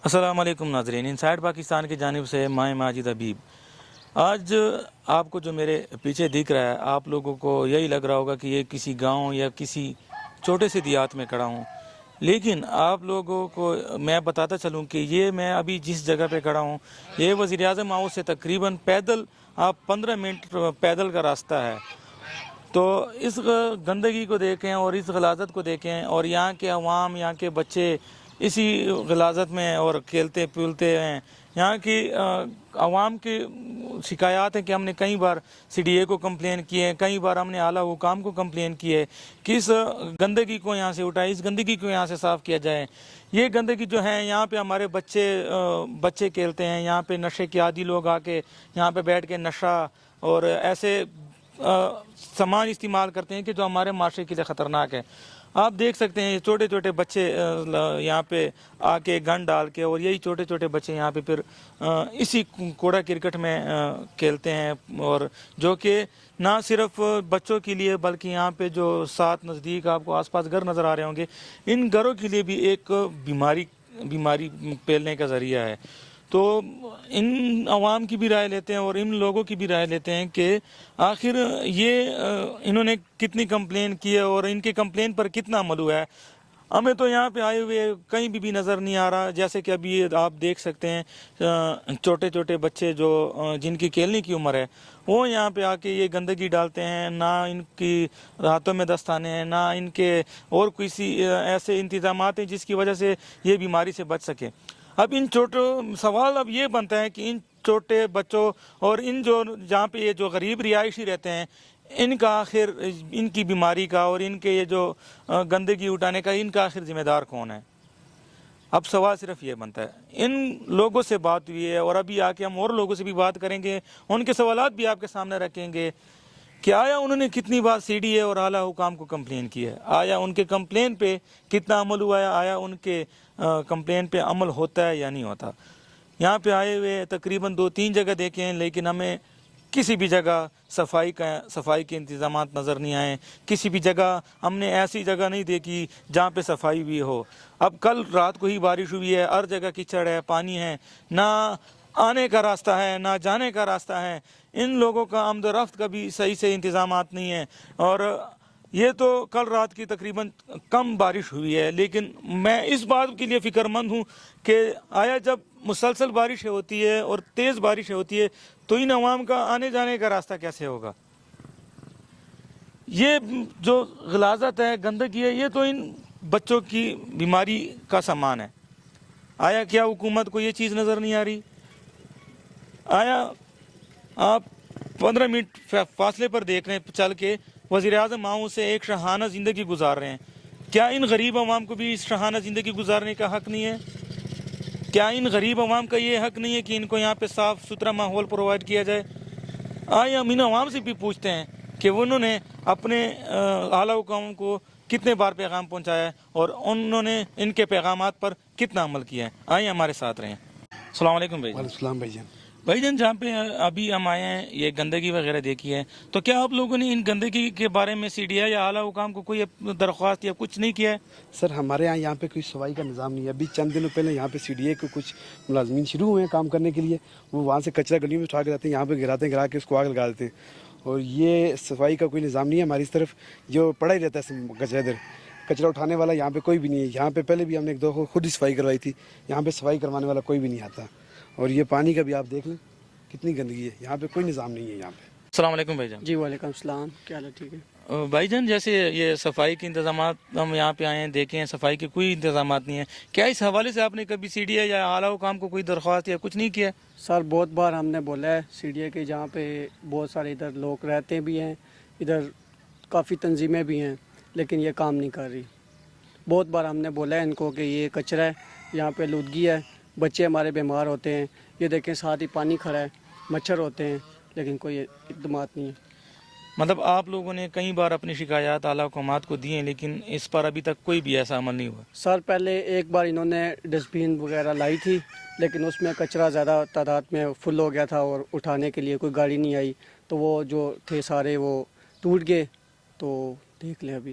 السلام علیکم ناظرین، انسائیڈ پاکستان کی جانب سے میں ماجد حبیب۔ آج آپ کو جو میرے پیچھے دکھ رہا ہے، آپ لوگوں کو یہی لگ رہا ہوگا کہ یہ کسی گاؤں یا کسی چھوٹے سے دیہات میں کھڑا ہوں، لیکن آپ لوگوں کو میں بتاتا چلوں کہ یہ میں ابھی جس جگہ پہ کھڑا ہوں یہ وزیر اعظم ہاؤس سے تقریباً پیدل 15 منٹ پیدل کا راستہ ہے۔ تو اس گندگی کو دیکھیں اور اس غلاظت کو دیکھیں، اور یہاں کے عوام، یہاں کے بچے اسی غلاظت میں اور کھیلتے پھولتے ہیں۔ یہاں کی عوام کی شکایات ہیں کہ ہم نے کئی بار سی ڈی اے کو کمپلین کی ہے، کئی بار ہم نے اعلیٰ حکام کو کمپلین کی ہے کہ اس گندگی کو یہاں سے اٹھائے، اس گندگی کو یہاں سے صاف کیا جائے۔ یہ گندگی جو ہے یہاں پہ ہمارے بچے کھیلتے ہیں، یہاں پہ نشے کے عادی لوگ آ کے یہاں پہ بیٹھ کے نشہ اور ایسے سامان استعمال کرتے ہیں کہ جو ہمارے معاشرے کے لیے خطرناک ہے۔ آپ دیکھ سکتے ہیں چھوٹے چھوٹے بچے یہاں پہ آ کے گن ڈال کے، اور یہی چھوٹے چھوٹے بچے یہاں پہ پھر اسی کوڑا کرکٹ میں کھیلتے ہیں، اور جو کہ نہ صرف بچوں کے لیے بلکہ یہاں پہ جو ساتھ نزدیک آپ کو آس پاس گھر نظر آ رہے ہوں گے، ان گھروں کے لیے بھی ایک بیماری پھیلنے کا ذریعہ ہے۔ تو ان عوام کی بھی رائے لیتے ہیں اور ان لوگوں کی بھی رائے لیتے ہیں کہ آخر یہ انہوں نے کتنی کمپلین کی ہے اور ان کی کمپلین پر کتنا عمل ہوا ہے۔ ہمیں تو یہاں پہ آئے ہوئے کہیں بھی نظر نہیں آ رہا، جیسے کہ ابھی آپ دیکھ سکتے ہیں چھوٹے چھوٹے بچے جو جن کی کھیلنے کی عمر ہے وہ یہاں پہ آ کے یہ گندگی ڈالتے ہیں، نہ ان کی ہاتھوں میں دستانے ہیں، نہ ان کے اور کسی ایسے انتظامات ہیں جس کی وجہ سے یہ بیماری سے بچ سکے۔ اب سوال اب یہ بنتا ہے کہ ان چھوٹے بچوں اور ان جہاں پہ یہ جو غریب رہائشی رہتے ہیں، ان کا آخر ان کی بیماری کا اور ان کے یہ جو گندگی اٹھانے کا ان کا آخر ذمہ دار کون ہے؟ اب سوال صرف یہ بنتا ہے۔ ان لوگوں سے بات ہوئی ہے اور ابھی آ کے ہم اور لوگوں سے بھی بات کریں گے، ان کے سوالات بھی آپ کے سامنے رکھیں گے کہ آیا انہوں نے کتنی بار سی ڈی اے اور اعلیٰ حکام کو کمپلین کی ہے، آیا ان کے کمپلین پہ کتنا عمل ہوا ہے، آیا ان کے کمپلین پہ عمل ہوتا ہے یا نہیں ہوتا۔ یہاں پہ آئے ہوئے تقریباً 2-3 جگہ دیکھے ہیں، لیکن ہمیں کسی بھی جگہ صفائی کے انتظامات نظر نہیں آئے، کسی بھی جگہ ہم نے ایسی جگہ نہیں دیکھی جہاں پہ صفائی بھی ہو۔ اب کل رات کو ہی بارش ہوئی ہے، ہر جگہ کیچڑ ہے، پانی ہے، نہ آنے کا راستہ ہے نہ جانے کا راستہ ہے، ان لوگوں کا آمد و رفت کا بھی صحیح سے انتظامات نہیں ہے۔ اور یہ تو کل رات کی تقریباً کم بارش ہوئی ہے، لیکن میں اس بات کے لیے فکر مند ہوں کہ آیا جب مسلسل بارشیں ہوتی ہے اور تیز بارشیں ہوتی ہے تو ان عوام کا آنے جانے کا راستہ کیسے ہوگا؟ یہ جو غلاظت ہے، گندگی ہے، یہ تو ان بچوں کی بیماری کا سامان ہے۔ آیا کیا حکومت کو یہ چیز نظر نہیں آ رہی؟ آیا آپ 15 منٹ فاصلے پر دیکھ رہے ہیں چل کے وزیر اعظم ہاؤس سے ایک شاہانہ زندگی گزار رہے ہیں، کیا ان غریب عوام کو بھی اس شاہانہ زندگی گزارنے کا حق نہیں ہے؟ کیا ان غریب عوام کا یہ حق نہیں ہے کہ ان کو یہاں پہ صاف ستھرا ماحول پرووائڈ کیا جائے؟ آئے ہم ان عوام سے بھی پوچھتے ہیں کہ انہوں نے اپنے اعلیٰ حکام کو کتنے بار پیغام پہنچایا ہے اور انہوں نے ان کے پیغامات پر کتنا عمل کیا ہے۔ آئیں ہمارے ساتھ رہیں۔ السلام علیکم بھائی جان۔ وعلیکم السلام بھائی جان۔ بھائی جان، جہاں پہ ابھی ہم آئے ہیں یہ گندگی وغیرہ دیکھی ہے، تو کیا آپ لوگوں نے ان گندگی کے بارے میں سی ڈی اے یا اعلیٰ حکام کو کوئی درخواست یا کچھ نہیں کیا ہے؟ سر ہمارے یہاں پہ کوئی صفائی کا نظام نہیں ہے۔ ابھی چند دنوں پہلے یہاں پہ سی ڈی اے کے کچھ ملازمین شروع ہوئے ہیں کام کرنے کے لیے، وہ وہاں سے کچرا گلیوں میں اٹھا کے جاتے ہیں، یہاں پہ گراتے ہیں، گرا کے اس کو آگ لگا دیتے ہیں، اور یہ صفائی کا کوئی نظام نہیں ہے ہماری اس طرف، جو پڑا ہی رہتا ہے کچرا اٹھانے والا یہاں پہ کوئی بھی نہیں ہے۔ یہاں پہ پہلے بھی ہم نے ایک دو خود ہی صفائی کروائی تھی، یہاں پہ صفائی کروانے والا کوئی بھی نہیں آتا، اور یہ پانی کا بھی آپ دیکھ لیں کتنی گندگی ہے، یہاں پہ کوئی نظام نہیں ہے یہاں پہ۔ السلام علیکم بھائی جان۔ جی وعلیکم السلام، کیا حال ہے؟ ٹھیک ہے بھائی جان، جیسے یہ صفائی کے انتظامات ہم یہاں پہ آئے ہیں، دیکھیں ہیں صفائی کے کوئی انتظامات نہیں ہیں، کیا اس حوالے سے آپ نے کبھی سی ڈی اے یا اعلیٰ حکام کو کوئی درخواست یا کچھ نہیں کیا؟ سر، بہت بار ہم نے بولا ہے سی ڈی اے کے، جہاں پہ بہت سارے ادھر لوگ رہتے بھی ہیں، ادھر کافی تنظیمیں بھی ہیں، لیکن یہ کام نہیں کر رہی۔ بہت بار ہم نے بولا ہے ان کو کہ یہ کچرا ہے، یہاں پہ آلودگی ہے، بچے ہمارے بیمار ہوتے ہیں، یہ دیکھیں ساتھ ہی پانی کھڑا ہے، مچھر ہوتے ہیں، لیکن کوئی اقدامات نہیں ہے۔ مطلب آپ لوگوں نے کئی بار اپنی شکایات اعلیٰ حکومت کو دی ہیں، لیکن اس پر ابھی تک کوئی بھی ایسا عمل نہیں ہوا؟ سر، پہلے ایک بار انہوں نے ڈسٹ بین وغیرہ لائی تھی، لیکن اس میں کچرا زیادہ تعداد میں فل ہو گیا تھا اور اٹھانے کے لیے کوئی گاڑی نہیں آئی، تو وہ جو تھے سارے وہ ٹوٹ گئے، تو دیکھ لیں ابھی۔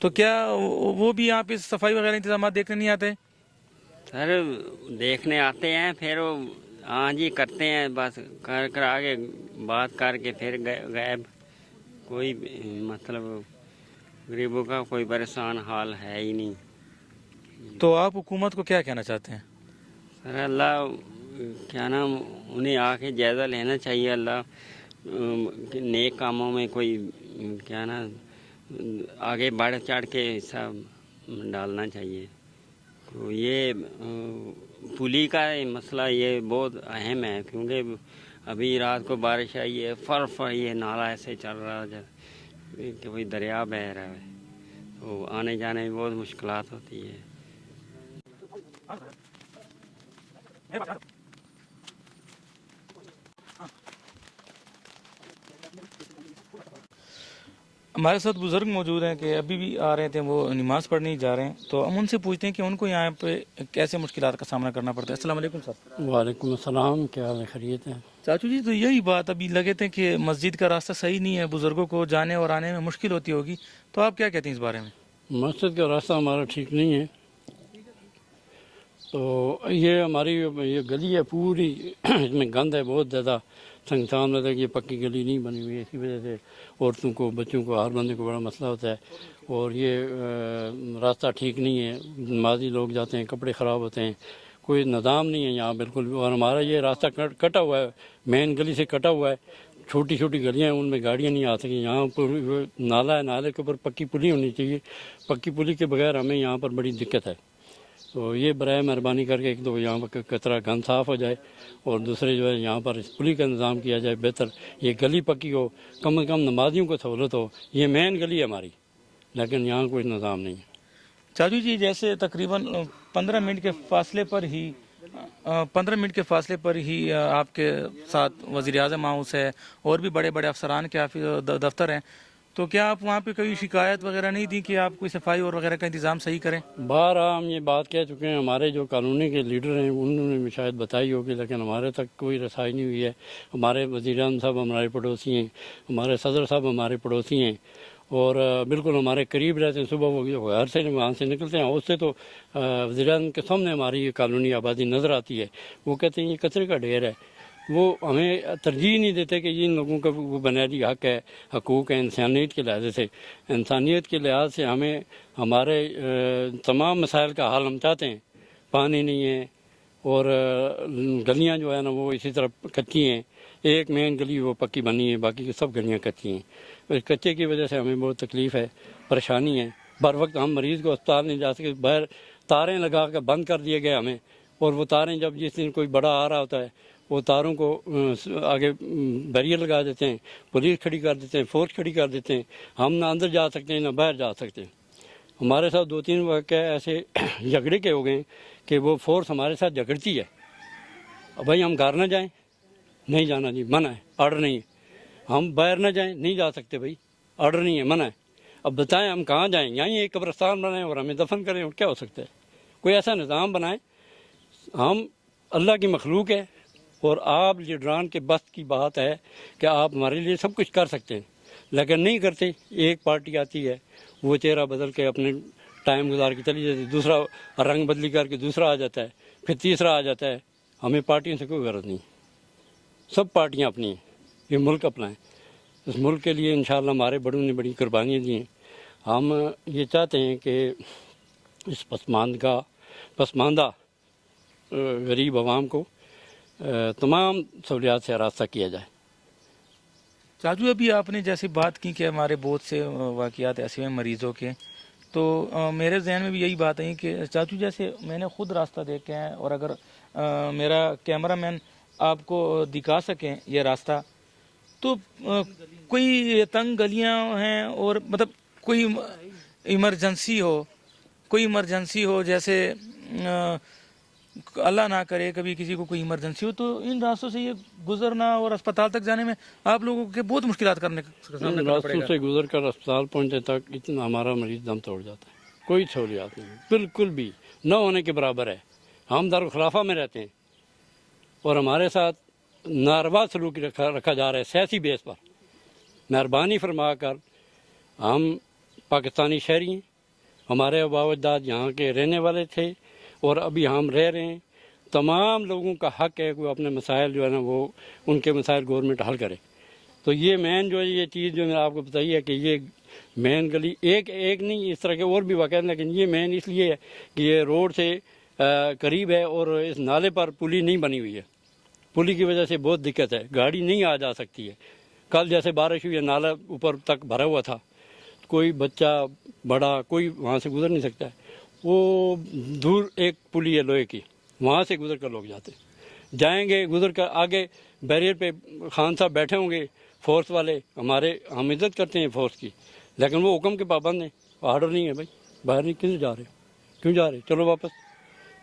تو کیا وہ بھی یہاں پہ صفائی وغیرہ انتظامات دیکھنے نہیں آتے؟ سر دیکھنے آتے ہیں، پھر وہ ہاں جی کرتے ہیں، بس کر آگے بات کر کے پھر غائب. کوئی مطلب غریبوں کا کوئی پریشان حال ہے ہی نہیں. تو آپ حکومت کو کیا کہنا چاہتے ہیں؟ سر اللہ کیا نام انہیں آ کے جائزہ لینا چاہیے. اللہ نیک کاموں میں کوئی کیا نا آگے بڑھ چڑھ کے حصہ ڈالنا چاہیے. تو یہ پلی کا مسئلہ یہ بہت اہم ہے، کیونکہ ابھی رات کو بارش آئی ہے، یہ نالا ایسے چل رہا ہے کہ کوئی دریا بہہ رہا ہے، تو آنے جانے میں بہت مشکلات ہوتی ہے. ہمارے ساتھ بزرگ موجود ہیں کہ ابھی بھی آ رہے تھے، وہ نماز پڑھنے جا رہے ہیں، تو ہم ان سے پوچھتے ہیں کہ ان کو یہاں پہ کیسے مشکلات کا سامنا کرنا پڑتا ہے. السلام علیکم سر. وعلیکم السلام، کیا حال ہے؟ خیریت ہے؟ چاچو جی، تو یہی بات ابھی لگے تھے کہ مسجد کا راستہ صحیح نہیں ہے، بزرگوں کو جانے اور آنے میں مشکل ہوتی ہوگی، تو آپ کیا کہتے ہیں اس بارے میں؟ مسجد کا راستہ ہمارا ٹھیک نہیں ہے. تو یہ ہماری یہ گلی ہے پوری، اس میں گند ہے بہت زیادہ. سنگسان میں یہ پکی گلی نہیں بنی ہوئی ہے، اسی وجہ سے عورتوں کو، بچوں کو، ہر بندے کو بڑا مسئلہ ہوتا ہے. اور یہ راستہ ٹھیک نہیں ہے، نمازی لوگ جاتے ہیں، کپڑے خراب ہوتے ہیں، کوئی نظام نہیں ہے یہاں بالکل بھی. اور ہمارا یہ راستہ کٹا ہوا ہے، مین گلی سے کٹا ہوا ہے. چھوٹی چھوٹی گلیاں ہیں، ان میں گاڑیاں نہیں آ سکیں. یہاں پر نالا ہے، نالے کے اوپر پکی پلی ہونی چاہیے. پکی پلی کے بغیر ہمیں یہاں پر بڑی دقت ہے. تو یہ برائے مہربانی کر کے ایک تو یہاں پر کچرا گند صاف ہو جائے، اور دوسرے جو ہے یہاں پر اس پلی کا انتظام کیا جائے بہتر. یہ گلی پکی ہو، کم از کم نمازیوں کو سہولت ہو. یہ مین گلی ہے ہماری، لیکن یہاں کوئی نظام نہیں ہے. چاچو جی، جیسے تقریباً 15 منٹ کے فاصلے پر ہی آپ کے ساتھ وزیر اعظم ہاؤس ہے اور بھی بڑے بڑے افسران کے دفتر ہیں، تو کیا آپ وہاں پہ کوئی شکایت وغیرہ نہیں دی کہ آپ کوئی صفائی اور وغیرہ کا انتظام صحیح کریں؟ بارہا ہم یہ بات کہہ چکے ہیں. ہمارے جو قانونی کے لیڈر ہیں انہوں نے بھی شاید بتائی ہوگی، لیکن ہمارے تک کوئی رسائی نہیں ہوئی ہے. ہمارے وزیر اعظم صاحب ہمارے پڑوسی ہیں، ہمارے صدر صاحب ہمارے پڑوسی ہیں، اور بالکل ہمارے قریب رہتے ہیں. صبح وہ گھر سے وہاں سے نکلتے ہیں، اس سے تو وزیر اعظم کے سامنے ہماری یہ کالونی آبادی نظر آتی ہے. وہ کہتے ہیں یہ کچرے کا ڈھیر ہے. وہ ہمیں ترجیح نہیں دیتے کہ ان لوگوں کا وہ بنیادی حق ہے، حقوق ہے. انسانیت کے لحاظ سے ہمیں ہمارے تمام مسائل کا حل ہم چاہتے ہیں. پانی نہیں ہے، اور گلیاں جو ہے نا وہ اسی طرح کچی ہیں. ایک مین گلی وہ پکی بنی ہے، باقی کی سب گلیاں کچی ہیں. اس کچے کی وجہ سے ہمیں بہت تکلیف ہے، پریشانی ہے. بر وقت ہم مریض کو اسپتال نہیں جا سکتے. باہر تاریں لگا کے بند کر دیے گئے ہمیں، اور وہ تاریں جب جس دن کوئی بڑا آ رہا ہوتا ہے وہ تاروں کو آگے بیریئر لگا دیتے ہیں، پولیس کھڑی کر دیتے ہیں، فورس کھڑی کر دیتے ہیں. ہم نہ اندر جا سکتے ہیں نہ باہر جا سکتے ہیں. ہمارے ساتھ 2-3 واقعہ ایسے جھگڑے کے ہو گئے کہ وہ فورس ہمارے ساتھ جھگڑتی ہے. بھائی ہم گھر نہ جائیں، نہیں جانا جی، منع ہے، آرڈر نہیں ہے. ہم باہر نہ جائیں، نہیں جا سکتے بھائی، آرڈر نہیں ہے، منع ہے. اب بتائیں ہم کہاں جائیں؟ یہیں ایک قبرستان بنائیں اور ہمیں دفن کریں، اور کیا ہو سکتا ہے؟ کوئی ایسا نظام بنائیں. ہم اللہ کی مخلوق ہے، اور آپ لیڈران کے بس کی بات ہے کہ آپ ہمارے لیے سب کچھ کر سکتے ہیں، لیکن نہیں کرتے. ایک پارٹی آتی ہے، وہ چہرہ بدل کے اپنے ٹائم گزار کے چلی جاتی ہے، دوسرا رنگ بدلی کر کے دوسرا آ جاتا ہے، پھر تیسرا آ جاتا ہے. ہمیں پارٹیوں سے کوئی غرض نہیں، سب پارٹیاں اپنی ہیں، یہ ملک اپنا ہے. اس ملک کے لیے انشاءاللہ ہمارے بڑوں نے بڑی قربانیاں دی ہیں. ہم یہ چاہتے ہیں کہ اس پسماندہ غریب عوام کو تمام سہولیات سے آراستہ کیا جائے. چاچو ابھی آپ نے جیسے بات کی کہ ہمارے بہت سے واقعات ایسے ہیں مریضوں کے، تو میرے ذہن میں بھی یہی بات آئی کہ چاچو جیسے میں نے خود راستہ دیکھا ہے، اور اگر میرا کیمرہ مین آپ کو دکھا سکیں یہ راستہ، تو کوئی تنگ گلیاں ہیں، اور مطلب کوئی ایمرجنسی ہو جیسے اللہ نہ کرے کبھی کسی کو کوئی ایمرجنسی ہو، تو ان راستوں سے یہ گزرنا اور اسپتال تک جانے میں آپ لوگوں کے بہت مشکلات کا سامنا کرنا پڑے راستوں گا. سے گزر کر اسپتال پہنچنے تک اتنا ہمارا مریض دم توڑ جاتا ہے. کوئی سہولیات نہیں، بالکل بھی نہ ہونے کے برابر ہے. ہم دارالخلافہ میں رہتے ہیں، اور ہمارے ساتھ ناروا سلوک رکھا جا رہا ہے سیاسی بیس پر. مہربانی فرما کر، ہم پاکستانی شہری ہیں، ہمارے آباء و اجداد یہاں کے رہنے والے تھے اور ابھی ہم رہ رہے ہیں. تمام لوگوں کا حق ہے کہ وہ اپنے مسائل جو ہے نا وہ ان کے مسائل گورنمنٹ حل کرے. تو یہ مین جو ہے یہ چیز جو میں نے آپ کو بتائی ہے کہ یہ مین گلی ایک نہیں، اس طرح کے اور بھی واقع ہیں، لیکن یہ مین اس لیے ہے کہ یہ روڈ سے قریب ہے اور اس نالے پر پلی نہیں بنی ہوئی ہے. پلی کی وجہ سے بہت دقت ہے، گاڑی نہیں آ جا سکتی ہے. کل جیسے بارش ہوئی ہے نالا اوپر تک بھرا ہوا تھا، کوئی بچہ بڑا کوئی وہاں سے گزر نہیں سکتا ہے. وہ دور ایک پلی ہے لوہے کی، وہاں سے گزر کر لوگ جاتے جائیں گے. گزر کر آگے بیریئر پہ خان صاحب بیٹھے ہوں گے فورس والے، ہم عزت کرتے ہیں فورس کی، لیکن وہ حکم کے پابند ہیں. آرڈر نہیں ہے بھائی، باہر نہیں کیوں جا رہے چلو واپس.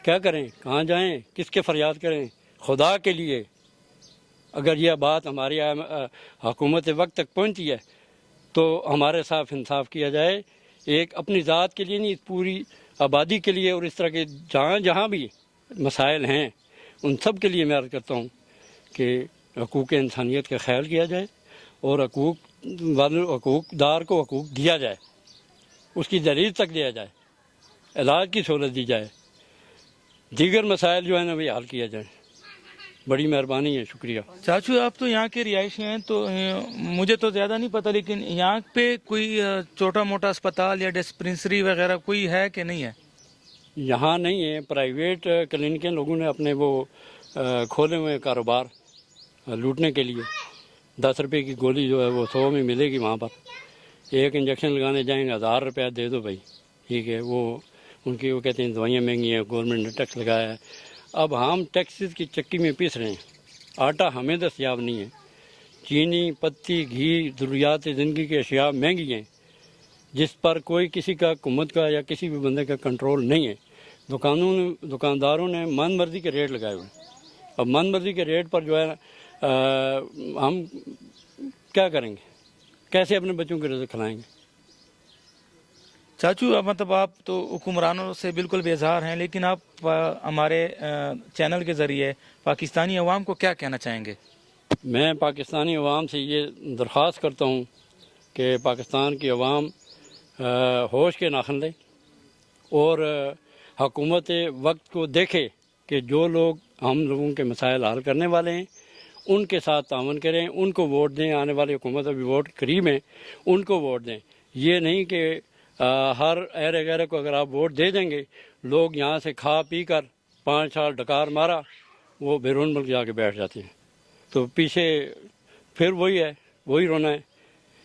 کیا کریں، کہاں جائیں، کس کے فریاد کریں؟ خدا کے لیے اگر یہ بات ہماری حکومت وقت تک پہنچی ہے تو ہمارے ساتھ انصاف کیا جائے. ایک اپنی ذات کے لیے نہیں، پوری آبادی کے لیے، اور اس طرح کے جہاں بھی مسائل ہیں ان سب کے لیے میں عرض کرتا ہوں کہ حقوق انسانیت کا خیال کیا جائے اور حقوق دار کو حقوق دیا جائے، اس کی دلیل تک دیا جائے، علاج کی سہولت دی جائے، دیگر مسائل جو ہیں نا وہ حل کیا جائے. بڑی مہربانی ہے، شکریہ. چاچو آپ تو یہاں کے رہائشی ہیں تو مجھے تو زیادہ نہیں پتہ، لیکن یہاں پہ کوئی چھوٹا موٹا اسپتال یا ڈسپنسری وغیرہ کوئی ہے کہ نہیں ہے؟ یہاں نہیں ہے، پرائیویٹ کلینکیں لوگوں نے اپنے وہ کھولے ہوئے کاروبار لوٹنے کے لیے. 10 روپے کی گولی جو ہے وہ 100 میں ملے گی وہاں پر. ایک انجیکشن لگانے جائیں گے 1000 روپیہ دے دو بھائی، ٹھیک ہے. وہ ان کی وہ کہتے ہیں دوائیاں مہنگی ہیں، گورنمنٹ نے ٹیکس لگایا ہے. اب ہم ٹیکسز کی چکی میں پیس رہے ہیں، آٹا ہمیں دستیاب نہیں ہے. چینی، پتی، گھی، ضروریات زندگی کی اشیاء مہنگی ہیں جس پر کوئی کسی کا حکومت کا یا کسی بھی بندے کا کنٹرول نہیں ہے. دکانداروں نے من مرضی کے ریٹ لگائے ہوئے. اب من مرضی کے ریٹ پر جو ہے ہم کیا کریں گے، کیسے اپنے بچوں کے رزق کھلائیں گے؟ چاچو مطلب آپ تو حکمرانوں سے بالکل بیزار ہیں، لیکن آپ ہمارے چینل کے ذریعے پاکستانی عوام کو کیا کہنا چاہیں گے؟ میں پاکستانی عوام سے یہ درخواست کرتا ہوں کہ پاکستان کی عوام ہوش کے ناخن لے اور حکومت وقت کو دیکھے کہ جو لوگ ہم لوگوں کے مسائل حل کرنے والے ہیں ان کے ساتھ تعاون کریں، ان کو ووٹ دیں. آنے والی حکومت ابھی ووٹ قریب ہیں، ان کو ووٹ دیں. یہ نہیں کہ ہر ایرے گیرے کو اگر آپ ووٹ دے دیں گے، لوگ یہاں سے کھا پی کر 5 سال ڈکار مارا وہ بیرون ملک جا کے بیٹھ جاتے ہیں. تو پیچھے پھر وہی ہے، وہی رونا ہے.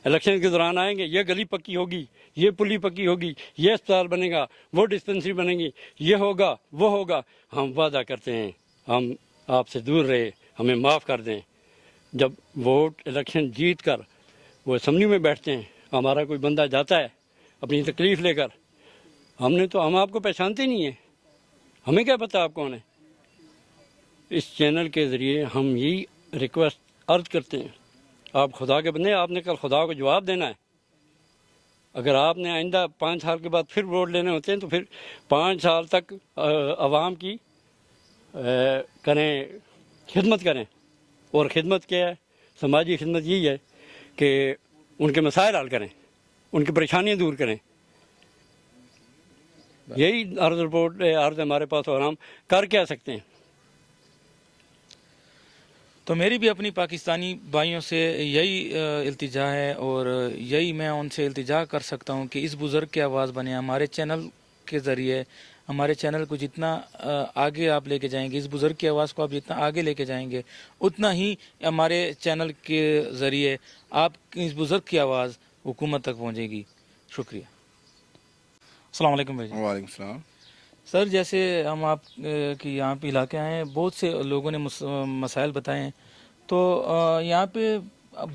الیکشن کے دوران آئیں گے، یہ گلی پکی ہوگی، یہ پلی پکی ہوگی، یہ اسپتال بنے گا، وہ ڈسپنسری بنے گی، یہ ہوگا وہ ہوگا. ہم وعدہ کرتے ہیں ہم آپ سے دور رہے، ہمیں معاف کر دیں. جب ووٹ الیکشن جیت کر وہ اسمبلی میں بیٹھتے ہیں، ہمارا کوئی بندہ جاتا ہے اپنی تکلیف لے کر، ہم آپ کو پہچانتے نہیں ہیں، ہمیں کیا پتہ آپ کون ہیں. اس چینل کے ذریعے ہم یہی ریکویسٹ عرض کرتے ہیں، آپ خدا کے بندے، آپ نے کل خدا کو جواب دینا ہے. اگر آپ نے آئندہ 5 سال کے بعد پھر ووٹ لینے ہوتے ہیں تو پھر 5 سال تک عوام کی کریں، خدمت کریں. اور خدمت کیا ہے؟ سماجی خدمت یہی ہے کہ ان کے مسائل حل کریں، ان کی پریشانیاں دور کریں. یہی عرض ہمارے پاس اور ہم کر کیا سکتے ہیں. تو میری بھی اپنی پاکستانی بھائیوں سے یہی التجا ہے اور یہی میں ان سے التجا کر سکتا ہوں کہ اس بزرگ کی آواز بنے. ہمارے چینل کے ذریعے ہمارے چینل کو جتنا آگے آپ لے کے جائیں گے، اس بزرگ کی آواز کو آپ جتنا آگے لے کے جائیں گے، اتنا ہی ہمارے چینل کے ذریعے آپ اس بزرگ کی آواز حکومت تک پہنچے گی. شکریہ. السلام علیکم بھائی جان. وعلیکم السلام. سر جیسے ہم آپ کی یہاں پہ علاقے آئے ہیں، بہت سے لوگوں نے مسائل بتائے ہیں، تو یہاں پہ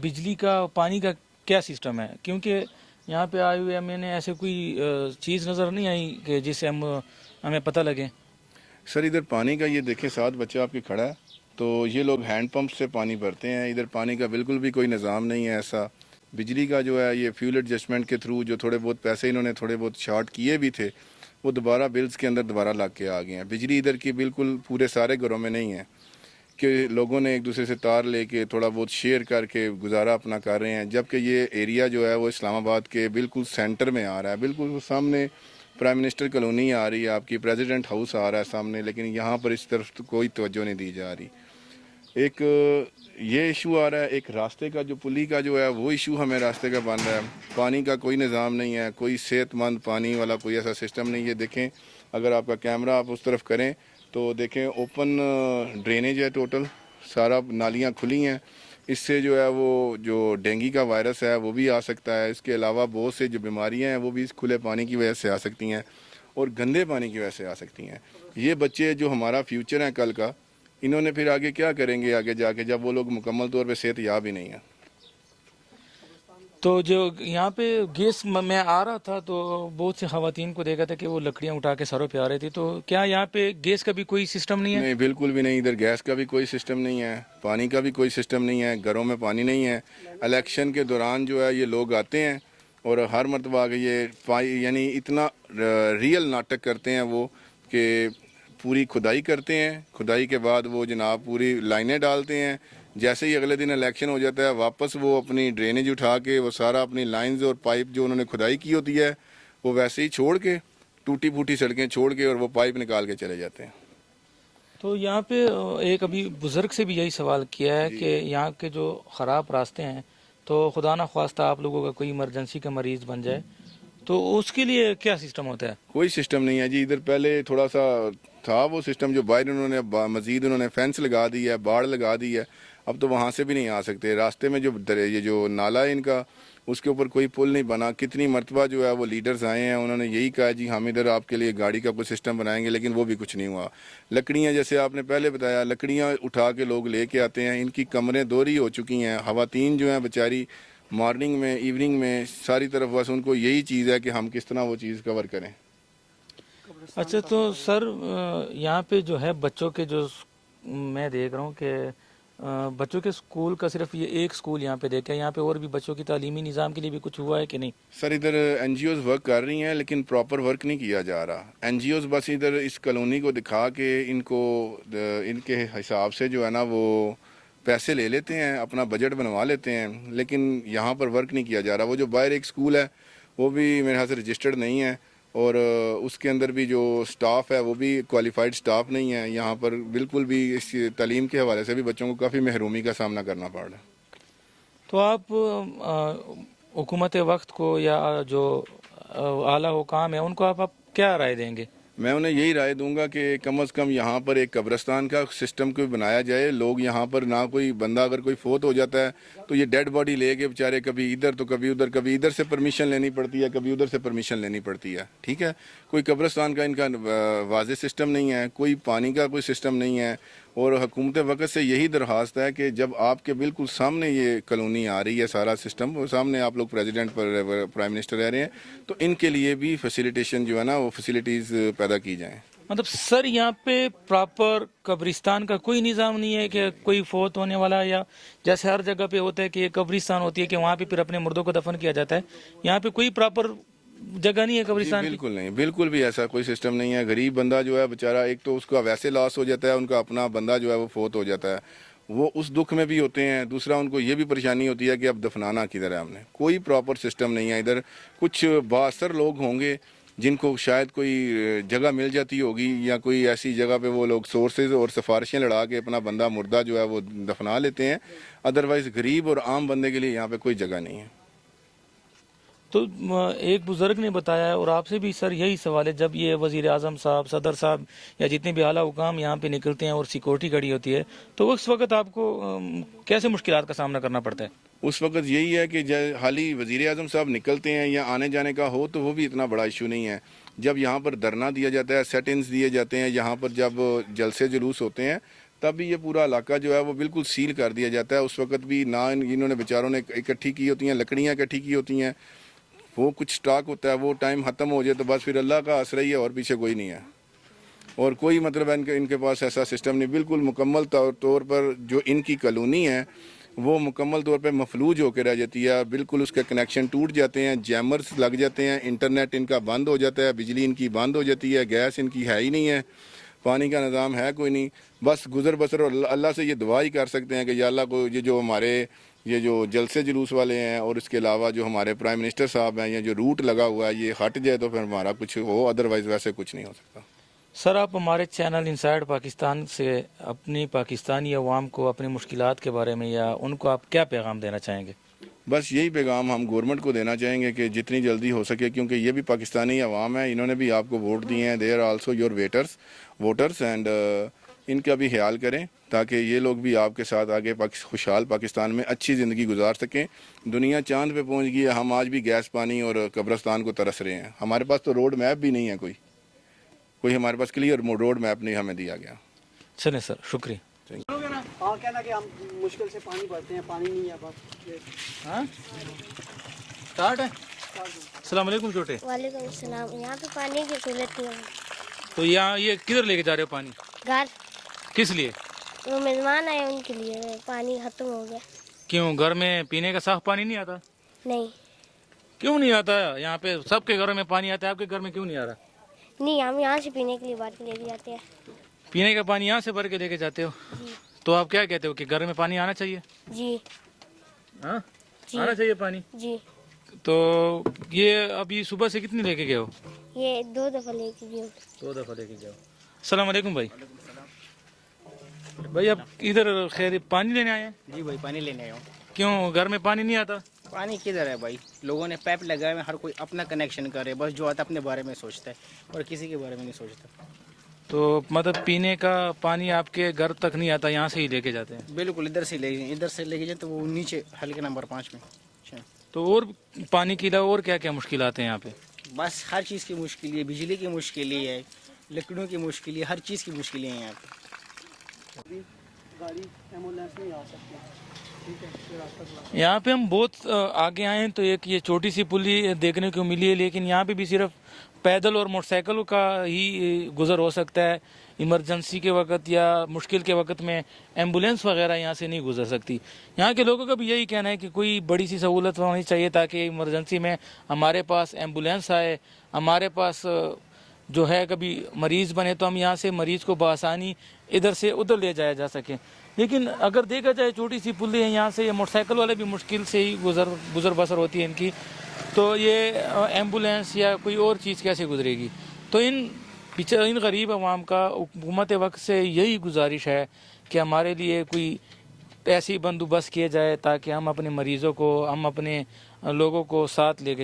بجلی کا پانی کا کیا سسٹم ہے؟ کیونکہ یہاں پہ آئے ہوئے میں نے ایسے کوئی چیز نظر نہیں آئی کہ جس سے ہمیں پتہ لگے. سر ادھر پانی کا یہ دیکھیں، 7 بچہ آپ کے کھڑا ہے، تو یہ لوگ ہینڈ پمپ سے پانی بھرتے ہیں. ادھر پانی کا بالکل بھی کوئی نظام نہیں ہے ایسا. بجلی کا جو ہے یہ فیول ایڈجسٹمنٹ کے تھرو جو تھوڑے بہت پیسے انہوں نے تھوڑے بہت شارٹ کیے بھی تھے، وہ دوبارہ بلز کے اندر دوبارہ لگ کے آ گئے ہیں. بجلی ادھر کی بالکل پورے سارے گھروں میں نہیں ہے کہ لوگوں نے ایک دوسرے سے تار لے کے تھوڑا بہت شیئر کر کے گزارا اپنا کر رہے ہیں. جبکہ یہ ایریا جو ہے وہ اسلام آباد کے بالکل سینٹر میں آ رہا ہے، بالکل سامنے پرائم منسٹر کالونی آ رہی ہے آپ کی, پریزیڈنٹ ہاؤس آ رہا ہے سامنے, لیکن یہاں پر اس طرف کوئی توجہ نہیں دی جا رہی. ایک یہ ایشو آ رہا ہے, ایک راستے کا جو پلی کا جو ہے وہ ایشو ہمیں راستے کا بن رہا ہے. پانی کا کوئی نظام نہیں ہے, کوئی صحت مند پانی والا کوئی ایسا سسٹم نہیں ہے. دیکھیں اگر آپ کا کیمرہ آپ اس طرف کریں تو دیکھیں اوپن ڈرینیج ہے, ٹوٹل سارا نالیاں کھلی ہیں. اس سے جو ہے وہ جو ڈینگی کا وائرس ہے وہ بھی آ سکتا ہے. اس کے علاوہ بہت سے جو بیماریاں ہیں وہ بھی اس کھلے پانی کی وجہ سے آ سکتی ہیں اور گندے پانی کی وجہ سے آ سکتی ہیں. یہ بچے جو ہمارا فیوچر ہیں کل کا, انہوں نے پھر آگے کیا کریں گے آگے جا کے, جب وہ لوگ مکمل طور پہ صحت یاب ہی نہیں ہیں. تو جو یہاں پہ گیس میں آ رہا تھا تو بہت سی خواتین کو دیکھا تھا کہ وہ لکڑیاں اٹھا کے سروں پہ آ رہی تھی, تو کیا یہاں پہ گیس کا بھی کوئی سسٹم نہیں ہے؟ نہیں, بالکل بھی نہیں. ادھر گیس کا بھی کوئی سسٹم نہیں ہے, پانی کا بھی کوئی سسٹم نہیں ہے, گھروں میں پانی نہیں ہے. الیکشن کے دوران جو ہے یہ لوگ آتے ہیں اور ہر مرتبہ آگے یہ یعنی اتنا ریئل ناٹک کرتے ہیں وہ کہ پوری کھدائی کرتے ہیں, کھدائی کے بعد وہ جناب پوری لائنیں ڈالتے ہیں. جیسے ہی اگلے دن الیکشن ہو جاتا ہے واپس وہ اپنی ڈرینیج اٹھا کے وہ سارا اپنی لائنز اور پائپ جو انہوں نے کھدائی کی ہوتی ہے وہ ویسے ہی چھوڑ کے, ٹوٹی پھوٹی سڑکیں چھوڑ کے, اور وہ پائپ نکال کے چلے جاتے ہیں. تو یہاں پہ ایک ابھی بزرگ سے بھی یہی سوال کیا ہے کہ یہاں کے جو خراب راستے ہیں تو خدا نہ خواستہ آپ لوگوں کا کوئی ایمرجنسی کا مریض بن جائے تو اس کے لیے کیا سسٹم ہوتا ہے؟ کوئی سسٹم نہیں ہے جی. ادھر پہلے تھوڑا سا تھا وہ سسٹم جو باہر انہوں نے مزید انہوں نے فینس لگا دی ہے, باڑ لگا دی ہے. اب تو وہاں سے بھی نہیں آ سکتے. راستے میں جو یہ جو نالا ہے ان کا, اس کے اوپر کوئی پل نہیں بنا. کتنی مرتبہ جو ہے وہ لیڈرز آئے ہیں, انہوں نے یہی کہا جی ہم ادھر آپ کے لیے گاڑی کا کوئی سسٹم بنائیں گے, لیکن وہ بھی کچھ نہیں ہوا. لکڑیاں جیسے آپ نے پہلے بتایا, لکڑیاں اٹھا کے لوگ لے کے آتے ہیں. ان کی کمریں دوہری ہو چکی ہیں. خواتین جو ہیں بیچاری مارننگ میں ایوننگ میں ساری طرف بس ان کو یہی چیز ہے کہ ہم کس طرح وہ چیز کور کریں. اچھا, تو سر یہاں پہ جو ہے بچوں کے جو میں دیکھ رہا ہوں کہ بچوں کے اسکول کا صرف یہ ایک اسکول یہاں پہ دیکھا ہے, یہاں پہ اور بھی بچوں کی تعلیمی نظام کے لیے بھی کچھ ہوا ہے کہ نہیں؟ سر ادھر این جی اوز ورک کر رہی ہیں لیکن پراپر ورک نہیں کیا جا رہا. این جی اوز بس ادھر اس کالونی کو دکھا کے ان کو ان کے حساب سے جو ہے نا وہ پیسے لے لیتے ہیں, اپنا بجٹ بنوا لیتے ہیں, لیکن یہاں پر ورک نہیں کیا جا رہا. وہ جو باہر ایک اسکول ہے وہ بھی میرے خیال سے رجسٹرڈ نہیں ہے, اور اس کے اندر بھی جو سٹاف ہے وہ بھی کوالیفائڈ سٹاف نہیں ہے. یہاں پر بالکل بھی اس تعلیم کے حوالے سے بھی بچوں کو کافی محرومی کا سامنا کرنا پڑ رہا ہے. تو آپ حکومت وقت کو یا جو اعلیٰ حکام ہیں ان کو آپ کیا رائے دیں گے؟ میں انہیں یہی رائے دوں گا کہ کم از کم یہاں پر ایک قبرستان کا سسٹم کوئی بنایا جائے. لوگ یہاں پر نہ کوئی بندہ اگر کوئی فوت ہو جاتا ہے تو یہ ڈیڈ باڈی لے کے بیچارے کبھی ادھر تو کبھی ادھر, کبھی ادھر سے پرمیشن لینی پڑتی ہے, کبھی ادھر سے پرمیشن لینی پڑتی ہے. ٹھیک ہے, کوئی قبرستان کا ان کا واضح سسٹم نہیں ہے, کوئی پانی کا کوئی سسٹم نہیں ہے. اور حکومت وقت سے یہی درخواست ہے کہ جب آپ کے بالکل سامنے یہ کالونی آ رہی ہے سارا سسٹم, وہ سامنے آپ لوگ پریزیڈنٹ پر پرائم منسٹر رہ رہے ہیں, تو ان کے لیے بھی فیسیلیٹیشن جو ہے نا وہ فیسیلیٹیز پیدا کی جائیں. مطلب سر یہاں پہ پراپر قبرستان کا کوئی نظام نہیں ہے کہ کوئی فوت ہونے والا, یا جیسے ہر جگہ پہ ہوتا ہے کہ یہ قبرستان ہوتی ہے کہ وہاں پہ پھر اپنے مردوں کو دفن کیا جاتا ہے, یہاں پہ کوئی پراپر جگہ نہیں ہے قبرستان کی؟ بالکل نہیں, بالکل بھی ایسا کوئی سسٹم نہیں ہے. غریب بندہ جو ہے بیچارہ, ایک تو اس کا ویسے لاس ہو جاتا ہے, ان کا اپنا بندہ جو ہے وہ فوت ہو جاتا ہے, وہ اس دکھ میں بھی ہوتے ہیں. دوسرا ان کو یہ بھی پریشانی ہوتی ہے کہ اب دفنانا کدھر ہے. ہم نے کوئی پراپر سسٹم نہیں ہے ادھر. کچھ بااثر لوگ ہوں گے جن کو شاید کوئی جگہ مل جاتی ہوگی, یا کوئی ایسی جگہ پہ وہ لوگ سورسز اور سفارشیں لڑا کے اپنا بندہ مردہ جو ہے وہ دفنا لیتے ہیں. ادروائز غریب اور عام بندے کے لیے یہاں پہ کوئی جگہ نہیں ہے. تو ایک بزرگ نے بتایا ہے, اور آپ سے بھی سر یہی سوال ہے, جب یہ وزیر اعظم صاحب, صدر صاحب یا جتنے بھی اعلیٰ حکام یہاں پہ نکلتے ہیں اور سیکورٹی کھڑی ہوتی ہے, تو اس وقت آپ کو کیسے مشکلات کا سامنا کرنا پڑتا ہے؟ اس وقت یہی ہے کہ حالی وزیر اعظم صاحب نکلتے ہیں یا آنے جانے کا ہو تو وہ بھی اتنا بڑا ایشو نہیں ہے. جب یہاں پر دھرنا دیا جاتا ہے, سیٹ انز دیے جاتے ہیں, یہاں پر جب جلسے جلوس ہوتے ہیں, تب بھی یہ پورا علاقہ جو ہے وہ بالکل سیل کر دیا جاتا ہے. اس وقت بھی نہ انہوں نے بیچاروں نے اکٹھی کی ہوتی ہیں, لکڑیاں اکٹھی کی ہوتی ہیں, وہ کچھ سٹاک ہوتا ہے, وہ ٹائم ختم ہو جائے تو بس پھر اللہ کا آسرا ہی ہے, اور پیچھے کوئی نہیں ہے. اور کوئی مطلب ان کے پاس ایسا سسٹم نہیں. بالکل مکمل طور پر جو ان کی کالونی ہے وہ مکمل طور پہ مفلوج ہو کے رہ جاتی ہے. بالکل اس کے کنیکشن ٹوٹ جاتے ہیں, جیمرز لگ جاتے ہیں, انٹرنیٹ ان کا بند ہو جاتا ہے, بجلی ان کی بند ہو جاتی ہے, گیس ان کی ہے ہی نہیں ہے. پانی کا نظام ہے کوئی نہیں، بس گزر بسر، اور اللہ سے یہ دعا ہی کر سکتے ہیں کہ یا اللہ کو یہ جو ہمارے یہ جو جلسے جلوس والے ہیں، اور اس کے علاوہ جو ہمارے پرائم منسٹر صاحب ہیں، یا جو روٹ لگا ہوا ہے یہ ہٹ جائے تو پھر ہمارا کچھ ہو، ادروائز ویسے کچھ نہیں ہو سکتا۔ سر آپ ہمارے چینل انسائیڈ پاکستان سے اپنی پاکستانی عوام کو اپنی مشکلات کے بارے میں یا ان کو آپ کیا پیغام دینا چاہیں گے؟ بس یہی پیغام ہم گورنمنٹ کو دینا چاہیں گے کہ جتنی جلدی ہو سکے، کیونکہ یہ بھی پاکستانی عوام ہے، انہوں نے بھی آپ کو ووٹ دیے ہیں، they are also your voters, and ان کا بھی خیال کریں تاکہ یہ لوگ بھی آپ کے ساتھ آگے خوشحال پاکستان میں اچھی زندگی گزار سکیں۔ دنیا چاند پہ پہنچ گئی ہے، ہم آج بھی گیس پانی اور قبرستان کو ترس رہے ہیں، ہمارے پاس تو روڈ میپ بھی نہیں ہے، کوئی ہمارے پاس کلیئر روڈ میپ نہیں ہمیں دیا گیا۔ چلیں سر، شکریہ۔ ہاں کہنا کہ ہم مشکل سے پانی بھرتے ہیں، پانی نہیں ہے بس۔ ہاں اسٹارٹ ہے۔ السلام علیکم چھوٹے۔ وعلیکم السلام۔ یہاں پہ پانی کی سہولت نہیں ہے۔ تو یہاں یہ کدھر لے کے جا رہے ہو پانی؟ گھر کس لیے؟ وہ مہمان آئے ان کے لیے، پانی ختم ہو گیا۔ کیوں گھر میں پینے کا صاف پانی نہیں آتا؟ نہیں کیوں نہیں آتا؟ یہاں پہ سب کے گھروں میں پانی آتا ہے، آپ کے گھر میں کیوں نہیں آ رہا؟ نہیں، ہم یہاں سے پینے کے لیے بھر کے لے کے جاتے ہیں۔ پینے کا پانی یہاں سے بھر کے لے کے جاتے ہو؟ تو آپ کیا کہتے ہو کہ گھر میں پانی آنا چاہیے؟ جی ہاں جی آنا چاہیے پانی۔ جی۔ تو یہ ابھی صبح سے کتنی لے کے گئے ہو؟ یہ 2 دفعہ لے کے گئے۔ 2 دفعہ لے کے گئے ہو۔ السلام علیکم بھائی۔ بھائی آپ ادھر خیر پانی لینے آئے ہیں؟ جی بھائی پانی لینے آیا ہوں۔ کیوں گھر میں پانی نہیں آتا؟ پانی کدھر ہے بھائی، لوگوں نے پائپ لگائے ہوئے، ہر کوئی اپنا کنیکشن کرے، بس جو آتا اپنے بارے میں سوچتا ہے اور کسی کے بارے میں نہیں سوچتا۔ تو مطلب پینے کا پانی آپ کے گھر تک نہیں آتا، یہاں سے ہی لے کے جاتے ہیں؟ بالکل ادھر سے لے کے جائیں تو وہ نیچے حلقے نمبر 5 میں۔ اچھا، تو اور پانی کے علاوہ اور کیا کیا مشکلات ہیں یہاں پہ؟ بس ہر چیز کی مشکل ہے، بجلی کی مشکل ہے، لکڑیوں کی مشکل ہے، ہر چیز کی مشکلیں ہیں یہاں پہ۔ گاڑی ایمبولینس نہیں آ سکتی، ٹھیک ہے، پھر راستہ بلاک۔ یہاں پہ ہم بہت آگے آئے ہیں تو ایک یہ چھوٹی سی پلی دیکھنے کو ملی ہے، لیکن یہاں پہ بھی صرف پیدل اور موٹر سائیکل کا ہی گزر ہو سکتا ہے۔ ایمرجنسی کے وقت یا مشکل کے وقت میں ایمبولینس وغیرہ یہاں سے نہیں گزر سکتی۔ یہاں کے لوگوں کا بھی یہی کہنا ہے کہ کوئی بڑی سی سہولت ہونی چاہیے تاکہ ایمرجنسی میں ہمارے پاس ایمبولینس آئے، ہمارے پاس جو ہے کبھی مریض بنے تو ہم یہاں سے مریض کو بآسانی ادھر سے ادھر لے جایا جا سکے۔ لیکن اگر دیکھا جائے چھوٹی سی پلی ہے یہاں سے، یہ موٹر سائیکل والے بھی مشکل سے ہی گزر بسر ہوتی ہے ان کی، تو یہ ایمبولینس یا کوئی اور چیز کیسے گزرے گی؟ تو ان غریب عوام کا حکومت وقت سے یہی گزارش ہے کہ ہمارے لیے کوئی ایسی بندوبست کیے جائے تاکہ ہم اپنے مریضوں کو، ہم اپنے لوگوں کو ساتھ لے کے جا